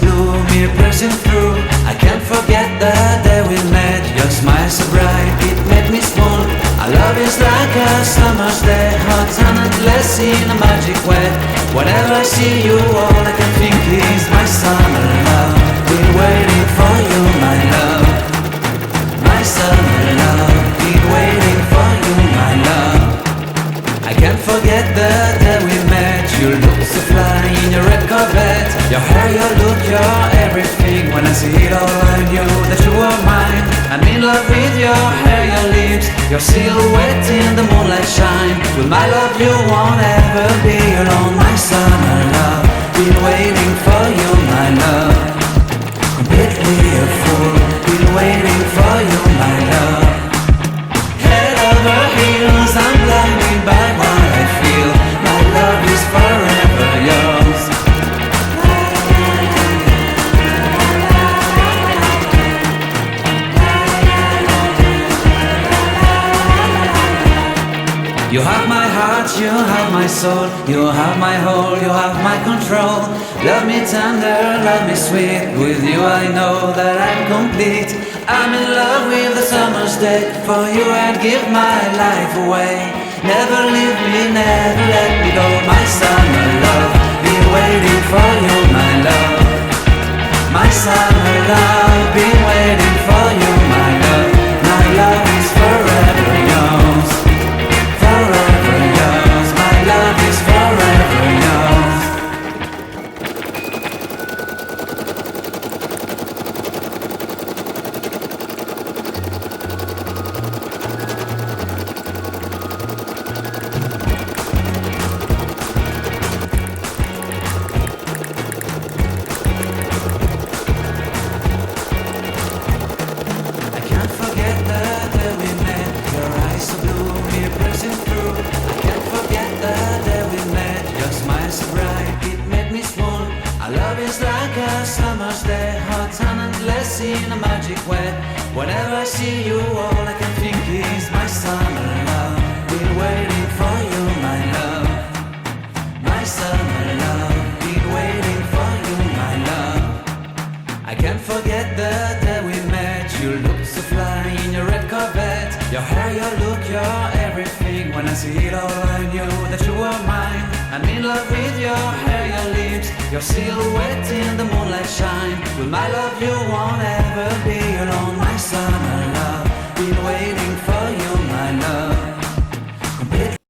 blue, me piercing through. I can't forget the day we met. Your smile so bright, it made me swoon. Our love is like a summer's day, hot and endless in a magic way. Whenever I see you, all I can think is my summer love. Been waiting for you, my love. My summer love, been waiting for you, my love. I can't forget the day we met. You look so fly in your red Corvette. Your hair, your look, your everything. When I see it all, I knew that you were mine. I'm in love with your hair, your lips, your silhouette in the moonlight shine. With my love you won't ever be alone. My summer love, been waiting for you, my love. Completely a fool, been waiting for you, my love. Head over heels, I'm blinded by what I feel. My love is forever yours. You have my heart, you have my soul, you have my whole, you have my control. Love me tender, love me sweet. With you I know that I'm complete. I'm in love with the summer's day. For you I'd give my life away. Never leave me, never let me go. My summer love, been waiting for you, my love. My summer love, been waiting for you, my love. My love is forever yours. Forever yours, my love is forever yours. I can't forget the day we met. Your eyes so blue, me piercing through. I can't forget the day we met. Your smile so bright, it made me swoon. Our love is like a summer's day, hot and endless in a magic way. Whenever I see you, all I can think is my summer love. Been waiting for you, my love. My summer love, been waiting for you, my love. I can't forget the day we met. You look so fly in your red Corvette. Your hair, your look, your everything. When I see it all, I knew that you were mine. I'm in love with your hair, your lips, your silhouette in the moonlight shine. With my love you won't